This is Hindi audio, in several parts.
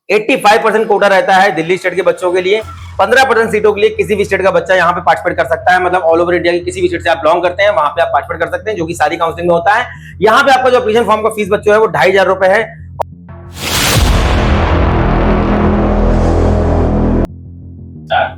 85% कोटा रहता है दिल्ली स्टेट के बच्चों के लिए। 15% सीटों के लिए किसी भी स्टेट का बच्चा यहाँ पे पार्टिसिपेट कर सकता है। मतलब ऑल ओवर इंडिया की किसी भी स्टेट से आप बिलोंग करते हैं वहां पे आप पार्टिसिपेट कर सकते हैं, जो कि सारी काउंसलिंग में होता है। यहाँ पे आपका जो एप्लीकेशन फॉर्म का फीस बच्चों है वो 2500 रुपए है।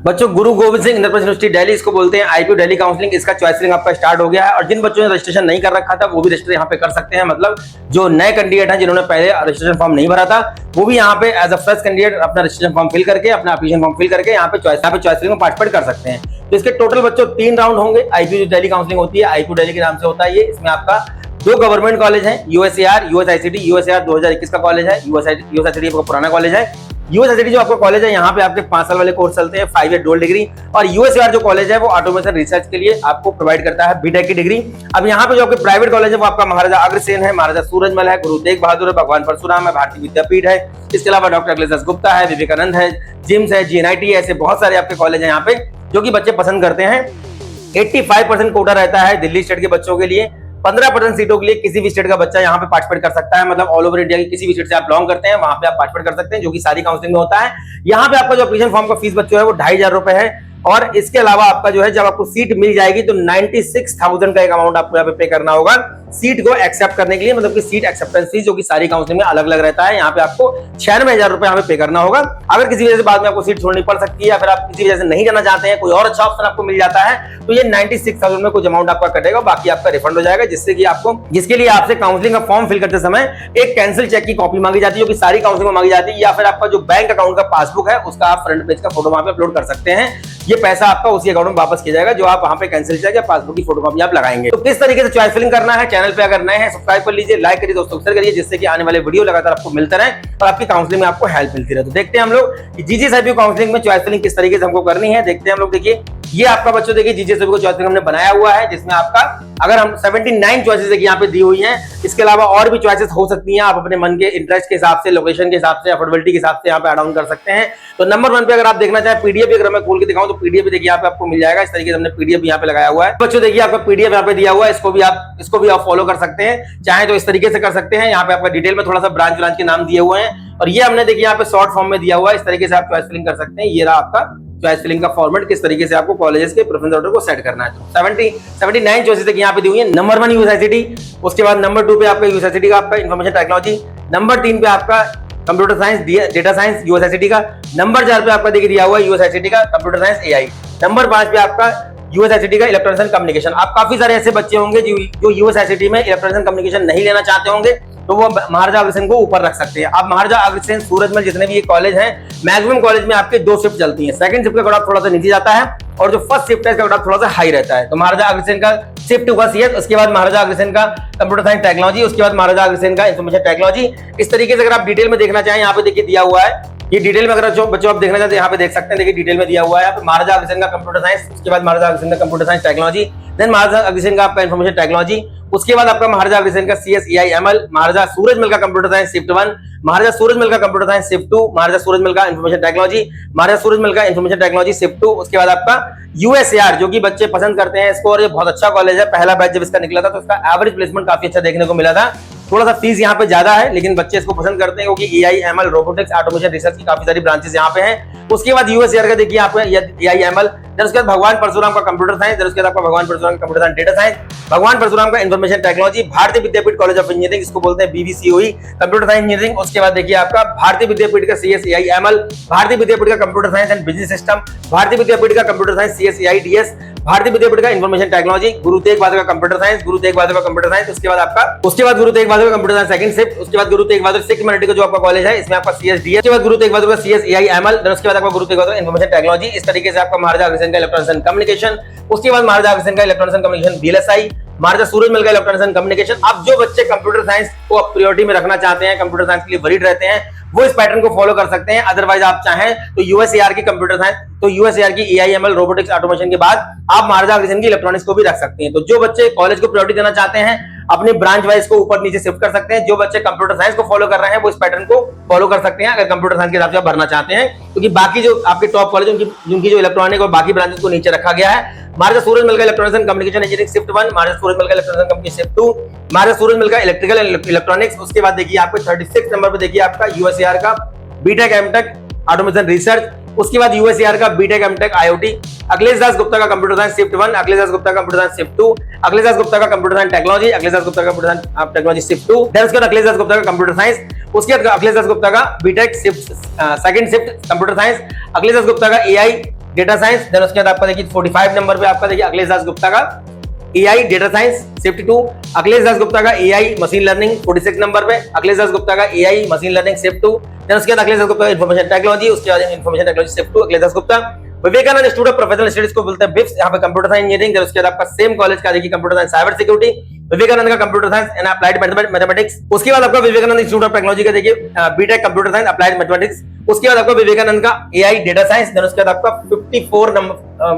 बच्चों गुरु गोविंद सिंह इंटरप्राइज यूनिवर्सिटी दिल्ली, इसको बोलते हैं आईपीयू दिल्ली काउंसलिंग, इसका चॉइसिंग आपका स्टार्ट हो गया है। और जिन बच्चों ने रजिस्ट्रेशन नहीं कर रखा था वो भी रजिस्टर यहाँ पे कर सकते हैं। मतलब जो नए कैंडिडेट हैं जिन्होंने पहले रजिस्ट्रेशन फॉर्म नहीं भरा था वो भी यहाँ पे एज अ फर्स्ट कैंडिडेट अपना रजिस्ट्रेशन फॉर्म फिल करके अपना एप्लीकेशन फॉर्म फिल करके यहाँ पे चॉइसिंग में पार्टिसिपेट कर सकते हैं। तो इसके टोटल बच्चों 3 राउंड होंगे। आईपीयू दिल्ली काउंसलिंग होती है, आईपीयू दिल्ली के नाम से होता है ये। इसमें आपका 2 गवर्नमेंट कॉलेज है, यूएसएआर, यूएसआईसीटी। यूएसएआर 2021 का कॉलेज है, यूएसआईसीटी आपका पुराना कॉलेज है। यूएसआईसीटी जो आपका कॉलेज है यहाँ पे आपके 5 साल वाले कोर्स चलते हैं, 5 ईयर डुअल डिग्री। और यूएसएआर जो कॉलेज है वो ऑटोमेशन रिसर्च के लिए आपको प्रोवाइड करता है बीटेक की डिग्री। अब यहाँ पे जो आपके प्राइवेट कॉलेज है वो आपका महाराजा अग्रसेन है, महाराजा सूरजमल है, गुरु तेग बहादुर है, भगवान परशुराम है, भारतीय विद्यापीठ है। इसके अलावा डॉक्टर अखिलेश गुप्ता है, विवेकानंद है, जिम्स है, जीएनआईटी है। ऐसे बहुत सारे आपके कॉलेज है यहाँ पे जो कि बच्चे पसंद करते हैं। 85% कोटा रहता है दिल्ली स्टेट के बच्चों के लिए। 15% सीटों के लिए किसी भी स्टेट का बच्चा यहाँ पे पार्टिसिपेट कर सकता है। मतलब ऑल ओवर इंडिया की किसी भी स्टेट से आप बिलोंग करते हैं वहां पे आप पार्टिसिपेट कर सकते हैं, जो कि सारी काउंसलिंग में होता है। यहाँ पे आपका जो एप्लीकेशन फॉर्म का फीस बच्चों है वो 2500 रुपए है। और इसके अलावा आपका जो है जब आपको सीट मिल जाएगी तो 96,000 का एक अमाउंट आपको यहाँ पे पे करना होगा सीट को एक्सेप्ट करने के लिए। मतलब कि सीट एक्सेप्टेंस फीस जो कि सारी काउंसलिंग में अलग अलग रहता है। यहाँ पे आपको 96,000 रुपए यहाँ पे पे करना होगा। अगर किसी वजह से बाद में आपको सीट छोड़नी पड़ सकती है या फिर आप किसी वजह से नहीं जाना चाहते हैं, कोई और अच्छा ऑप्शन आपको मिल जाता है, तो ये 96,000 में कुछ अमाउंट आपका कटेगा, बाकी आपका रिफंड हो जाएगा। जिसके लिए आपसे काउंसलिंग का फॉर्म फिल करते समय एक कैंसिल चेक की कॉपी मांगी जाती है, जो कि सारी काउंसलिंग में मांगी जाती है। या फिर आपका जो बैंक अकाउंट का पासबुक है उसका आप फ्रंट पेज का फोटो वहां पे अपलोड कर सकते हैं। ये पैसा आपका उसी अकाउंट में वापस किया जाएगा जो आप वहां पे कैंसिल चेक या पासबुक की फोटोकॉपी आप लगाएंगे। तो किस तरीके से चॉइस फिलिंग करना है, चैनल पे अगर नए हैं सब्सक्राइब कर लीजिए, लाइक करिए, दोस्तों शेयर करिए, जिससे कि आने वाले वीडियो लगातार आपको मिलते रहे और आपकी काउंसलिंग में आपको हेल्प मिलती रहे। तो देखते हैं हम लोग कि जीजीएसआईपी काउंसलिंग में चॉइस फिलिंग किस तरीके से हमको करनी है। देखते हैं हम लोग। देखिए ये आपका बच्चों देखिए जीजीएसआईपी को चॉइस फिलिंग हमने बनाया हुआ है, जिसमें आपका अगर हम 79 चॉइसेस यहाँ पे दी हुई हैं। इसके अलावा और भी चॉइसेस हो सकती हैं, आप अपने मन के इंटरेस्ट के हिसाब से, लोकेशन के हिसाब से, अफोर्डेबिलिटी के हिसाब से यहाँ पे ऐड ऑन कर सकते हैं। तो नंबर 1 पे अगर आप देखना चाहें पीडीएफ, अगर मैं खोल के दिखाऊं तो पीडीएफ देखिए यहाँ पे आपको मिल जाएगा। इस तरीके से हमने पीडीएफ यहाँ पे लगाया हुआ है। बच्चों देखिए आपका पीडीएफ यहाँ पे दिया हुआ है, इसको भी आप फॉलो कर सकते हैं, चाहे तो इस तरीके से कर सकते हैं। यहाँ पे आपका डिटेल में थोड़ा सा ब्रांच के नाम दिए हुए हैं और ये हमने देखिए यहाँ पे शॉर्ट फॉर्म में दिया हुआ है। इस तरीके से आप चॉइस फिलिंग कर सकते हैं। ये रहा आपका चॉइस फिलिंग का फॉर्मेट, किस तरीके से आपको कॉलेजेस के प्रेफरेंस ऑर्डर को सेट करना है। 79 चॉइसेस यहाँ पे दी हुई है। नंबर 1 यूएसआईसीटी, उसके बाद नंबर 2 पे आपका यूएसआईसीटी का आपका इंफॉर्मेशन टेक्नोलॉजी, नंबर 3 पे आपका कंप्यूटर साइंस डेटा साइंस यूएसआईसीटी का, नंबर 4 पे आपका देखिए दिया हुआ है यूएसआईसीटी का कंप्यूटर साइंस एआई, नंबर 5 पे आपका यूएसआईसीटी का इलेक्ट्रॉनिक्स एंड कम्युनिकेशन। आप काफी सारे ऐसे बच्चे होंगे जो यूएसआईसीटी में इलेक्ट्रॉनिक्स एंड कम्युनिकेशन नहीं लेना चाहते होंगे, तो वो महाराजा अग्रसेन को ऊपर रख सकते हैं। अब महाराजा अग्रसेन, सूरजमल, जितने भी ये कॉलेज हैं, मैक्सिमम कॉलेज में आपके 2 शिफ्ट चलती हैं। सेकंड शिफ्ट का कट ऑफ थोड़ा सा नीचे जाता है और जो फर्स्ट शिफ्ट है इसका कट ऑफ थोड़ा सा हाई रहता है। तो महाराजा अग्रसेन का शिफ्ट 1 CS, उसके बाद महाराजा अग्रसेन का कंप्यूटर साइंस टेक्नोलॉजी, उसके बाद महाराजा अग्रसेन का इंफॉर्मेशन टेक्नोलॉजी। इस तरीके से अगर आप डिटेल में देखना चाहें यहाँ पे देखिए दिया हुआ है। ये डिटेल में अगर जो बच्चों आप देखना चाहते हैं यहाँ पे देख सकते हैं। देखिए डिटेल में दिया हुआ है महाराजा अग्रसेन का कंप्यूटर साइंस, उसके बाद महाराजा अग्रसेन का computer science technology, then Maharaja Agrasen का आपका इंफॉर्मेशन टेक्नोलॉजी, उसके बाद आपका महाराजा अग्रसेन का CSEIML, महाराजा सूरजमल का कंप्यूटर साइंस शिफ्ट 1, महाराजा सूरजमल का कंप्यूटर साइंस शिफ्ट 2, महाराजा सूरजमल का इंफॉर्मेशन टेक्नोलॉजी, महाराजा सूरजमल का इंफॉर्मेशन टेक्नोलॉजी शिफ्ट 2, उसके बाद आपका यूएसएआर जो कि बच्चे पसंद करते हैं इसको, और ये बहुत अच्छा कॉलेज है। पहला बैच जब इसका निकला था तो इसका एवरेज प्लेसमेंट काफी अच्छा देखने को मिला था। थोड़ा सा फीस यहाँ पे ज्यादा है लेकिन बच्चे इसको पसंद करते हैं क्योंकि AIML, रोबोटिक्स, ऑटोमेशन रिसर्च की काफी सारी ब्रांचेस यहाँ पे हैं। उसके बाद यूएसएआर का देखिए आपको AIML, फिर उसके बाद भगवान परशुराम का कंप्यूटर साइंस, फिर उसके बाद आपका भगवान परशुराम का कंप्यूटर साइंस डेटा साइंस, भगवान परशुराम का इंफॉर्मेशन टेक्नोलॉजी, भारतीय विद्यापीठ कॉलेज ऑफ इंजीनियरिंग जिसको बोलते हैं BVCOE, कंप्यूटर साइंस इंजीनियरिंग। उसके बाद देखिए आपका भारतीय विद्यापीठ का CSEIML, भारतीय विद्यापीठ का computer science and business system, भारतीय विद्यापीठ का कंप्यूटर साइंस CSEIDS, भारतीय विद्यापीठ का इंफॉर्मेशन टेक्नोलॉजी, गुरु तेग बहादुर का कंप्यूटर साइंस, गुरु तेग बहादुर का कंप्यूटर साइंस। उसके बाद गुरु तेग बहादुर का कंप्यूटर साइंस सेकंड शिफ्ट, उसके बाद गुरु तेग बहादुर सिख ह्यूमैनिटी का जो आपका कॉलेज है इसमें आपका CSDS, उसके बाद गुरु तेग बहादुर का CSEIML, फिर उसके बाद आपका गुरु तेग बहादुर इंफॉर्मेशन टेक्नोलॉजी। इस तरीके से आपका महाराजा अग्रसेन का इलेक्ट्रॉनिक्स एंड कम्युनिकेशन, उसके बाद महाराजा अग्रसेन का इलेक्ट्रॉनिक्स एंड कम्युनिकेशन VLSI, महाराजा सूरजमल का इलेक्ट्रॉनिक्स एंड कम्युनिकेशन। अब जो बच्चे कंप्यूटर साइंस को प्रायोरिटी में रखना चाहते हैं, कंप्यूटर साइंस के लिए वरीड रहते हैं, वो इस पैटर्न को फॉलो कर सकते हैं। अदरवाइज आप चाहें तो यूएसएआर की कंप्यूटर साइंस, तो यूएसएआर की AIML, रोबोटिक्स, ऑटोमेशन के बाद आप महाराजा अग्रसेन की इलेक्ट्रॉनिक्स को भी रख सकते हैं। तो जो बच्चे कॉलेज को प्रायोरिटी देना चाहते हैं अपने ब्रांच वाइज को ऊपर नीचे शिफ्ट कर सकते हैं। जो बच्चे कंप्यूटर साइंस को फॉलो कर रहे हैं वो इस पैटर्न को फॉलो कर सकते हैं अगर कंप्यूटर साइंस के हिसाब से आप भरना चाहते हैं, क्योंकि बाकी जो आपके टॉप कॉलेज उनकी जो इलेक्ट्रॉनिक और बाकी ब्रांचेस को नीचे रखा गया है। महाराजा सूरजमल का electronics and communication engineering shift 1, महाराजा सूरजमल का इलेक्ट्रॉनिक्स एंड कम्युनिकेशन शिफ्ट 2, महाराजा सूरजमल का इलेक्ट्रिकल एंड इलेक्ट्रॉनिक्स। उसके बाद देखिए आपको 36 नंबर पे देखिए आपका यूएसएआर का बीटेक एमटेक ऑटोमेशन रिसर्च, उसके बाद यूएसएआर का B Tech M Tech IoT, Akhilesh Das Gupta का computer science shift 1, Akhilesh Das Gupta का computer science shift 2, Akhilesh Das Gupta का computer science technology, Akhilesh Das Gupta का computer science technology shift 2, then उसके बाद अखिलेश दास गुप्ता का कंप्यूटर साइंस, उसके बाद अखिलेश दास गुप्ता का B Tech shift second shift computer science, Akhilesh Das Gupta का एआई डेटा साइंस, देन उसके बाद आपका देखिए 45 नंबर पे आपका देखिए अखिलेश दास गुप्ता का AI data science shift 2, Akhilesh Das Gupta का एआई मशीन लर्निंग 46 नंबर पे, अखिलेश दास गुप्ता का AI machine learning shift 2, then उसके बाद अखिलेश दास गुप्ता इंफॉर्मेशन टेक्नोलॉजी, उसके बाद information technology shift 2 Akhilesh Das Gupta. Vivekananda institute of professional studies को बोलते हैं बिप्स, यहाँ पे कंप्यूटर साइंस इंजीनियरिंग, देन उसके बाद आपका सेम कॉलेज का देखिए computer science cyber security, Vivekananda का computer science and applied mathematics, उसके बाद आपका विवेकानंद इंस्टीट्यूट ऑफ टेक्नोलॉजी का देखिए B Tech computer science applied mathematics, उसके बाद आपका विवेकानंद का एआई डेटा साइंस, देन उसके बाद आपका 54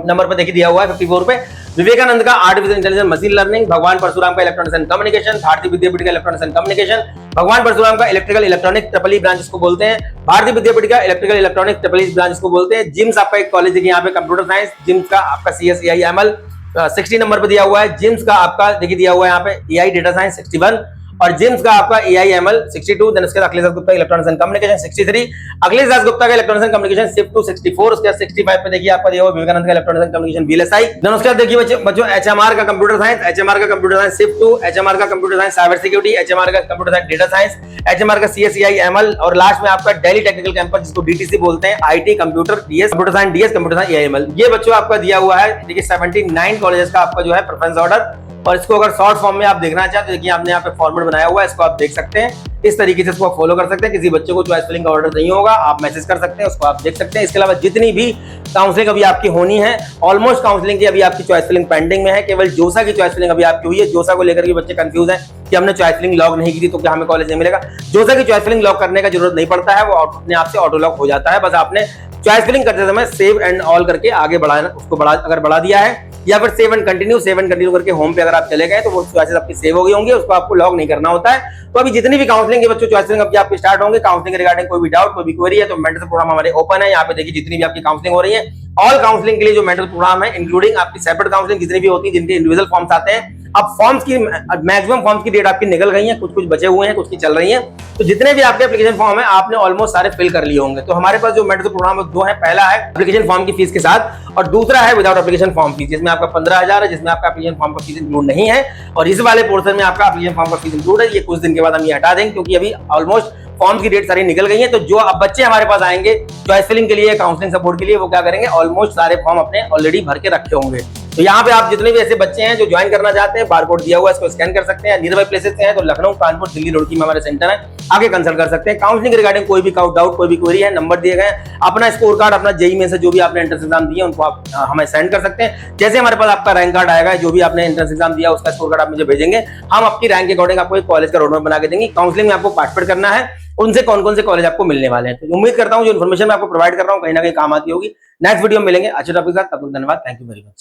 नंबर पे देखिए दिया हुआ है 54 पे विवेकानंद का आर्टिफिशियल इंटेलिजेंस मशीन लर्निंग, भगवान परशुराम का इलेक्ट्रॉनिक्स एंड कम्युनिकेशन, भारतीय विद्यापीठ का इलेक्ट्रॉनिक्स एंड कम्युनिकेशन, भगवान परशुराम का electrical electronic triple E branch इसको बोलते हैं, भारतीय विद्यापीठ का electrical electronic triple E branch इसको बोलते हैं, जिम्स आपका एक कॉलेज है यहाँ पे कंप्यूटर साइंस, जिम्स का आपका सीएसएआई एमएल 60 नंबर पे दिया हुआ है, जिम्स का आपका देखिए दिया हुआ है यहाँ पे एआई डेटा साइंस 61 और जिम्स का आपका एआई एमएल 62, देन उसके बाद Akhilesh Das Gupta electronics and communication 63, Akhilesh Das Gupta का electronics and communication shift two 64, उसके बाद 65 पे देखिए आपका दिया हुआ विवेकानंद का electronics and communication VLSI, then उसके बाद देखिए बच्चों एचएमआर का कंप्यूटर साइंस, एचएमआर का computer science shift two, HMR का computer science cyber security, HMR का computer science data science, HMR का सीएसईआई एमएल और लास्ट में आपका दिल्ली टेक्निकल कैंपस जिसको डीटीसी बोलते हैं, IT computer DS computer science DS computer science AML. ये बच्चों आपका दिया हुआ है देखिए 79 कॉलेजेस का आपका जो है प्रेफरेंस ऑर्डर, और इसको अगर शॉर्ट फॉर्म में आप देखना चाहते तो देखिए आपने यहाँ पे फॉर्मेट बनाया हुआ है, इसको आप देख सकते हैं, इस तरीके से इसको आप फॉलो कर सकते हैं। किसी बच्चे को चॉइस फिलिंग का ऑर्डर नहीं होगा आप मैसेज कर सकते हैं, उसको आप देख सकते हैं। इसके अलावा जितनी भी काउंसलिंग अभी आपकी होनी है, ऑलमोस्ट काउंसलिंग की अभी आपकी चॉइस फिलिंग पेंडिंग में है, केवल जोसा की चॉइस फिलिंग अभी आपकी हुई है। जोसा को लेकर के बच्चे कंफ्यूज हैं कि हमने चॉइस फिलिंग लॉक नहीं की थी तो क्या हमें कॉलेज नहीं मिलेगा। जोसा की चॉइस फिलिंग लॉक करने का जरूरत नहीं पड़ता है, वो अपने आप से ऑटो लॉक हो जाता है। बस आपने चॉइस फिलिंग करते समय सेव एंड ऑल करके आगे बढ़ाना, उसको अगर बढ़ा दिया है या फिर सेव एंड कंटिन्यू करके होम पे अगर आप चले गए तो वो चॉइसेस आपकी सेव हो गई होंगी, उसको आपको लॉग नहीं करना होता है। तो अभी जितनी भी काउंसलिंग के बच्चों चॉइस फिलिंग अभी आपकी स्टार्ट होंगे, काउंसलिंग रिगार्डिंग कोई भी डाउट कोई भी क्वेरी है तो मेंटरशिप प्रोग्राम हमारे ओपन है। यहाँ पे देखिए जितनी भी आपकी काउंसलिंग हो रही है, ऑल काउंसलिंग के लिए जो मेंटरशिप प्रोग्राम है इंक्लूडिंग आपकी सेपरेट काउंसलिंग जितनी भी होती है, जिनके इंडिविजुअल फॉर्म्स आते हैं। अब फॉर्म्स की मैक्सिमम फॉर्म्स की डेट आपकी निकल गई है, कुछ बचे हुए हैं, कुछ की चल रही है। तो जितने भी आपके एप्लीकेशन फॉर्म है आपने ऑलमोस्ट सारे फिल कर लिए होंगे। तो हमारे पास जो मेंटरशिप प्रोग्राम दो है, पहला है एप्लीकेशन फॉर्म की फीस के साथ और दूसरा है विदाउट एप्लीकेशन फॉर्म फीस, जिसमें आपका 15,000 है, जिसमें आपका एप्लीकेशन फॉर्म का फीस इंक्लूड नहीं है। और इस वाले पोर्शन में आपका एप्लीकेशन फॉर्म का फीस इंक्लूड है। ये कुछ दिन के बाद हम ये हटा देंगे क्योंकि अभी ऑलमोस्ट फॉर्म की डेट सारी निकल गई है। तो जो अब बच्चे हमारे पास आएंगे चॉइस फिलिंग के लिए, काउंसलिंग सपोर्ट के लिए, वो क्या करेंगे, ऑलमोस्ट सारे फॉर्म अपने ऑलरेडी भर के रखे होंगे। तो यहाँ पे आप जितने भी ऐसे बच्चे हैं जो ज्वाइन करना चाहते हैं, बारकोड दिया हुआ है, इसको स्कैन कर सकते हैं। नियर बाय प्लेसेस हैं तो लखनऊ, कानपुर, दिल्ली, रुड़की में हमारे सेंटर है, आगे कंसल्ट कर सकते हैं। काउंसलिंग रिगार्डिंग कोई भी डाउट कोई भी क्वेरी है, नंबर दिए गए, अपना स्कोर कार्ड, अपना जेईई में से जो भी आपने एंट्रेंस एग्जाम दिए उनको आप हमें सेंड कर सकते हैं। जैसे हमारे पास आपका रैंक कार्ड आएगा, जो भी आपने एंट्रेंस एग्जाम दिया उसका स्कोर कार्ड आप मुझे भेजेंगे, हम आपकी रैंक के अकॉर्डिंग आपको एक कॉलेज का रोडमैप बना के देंगे। काउंसलिंग में आपको पार्टिसिपेट करना है, उनसे कौन कौन से कॉलेज आपको मिलने वाले हैं। तो उम्मीद करता हूं जो इन्फॉर्मेशन मैं आपको प्रोवाइड कर रहा हूं कहीं ना कहीं काम आती होगी। नेक्स्ट वीडियो में मिलेंगे अच्छे टॉपिक के साथ, तब तक धन्यवाद, थैंक यू वेरी मच।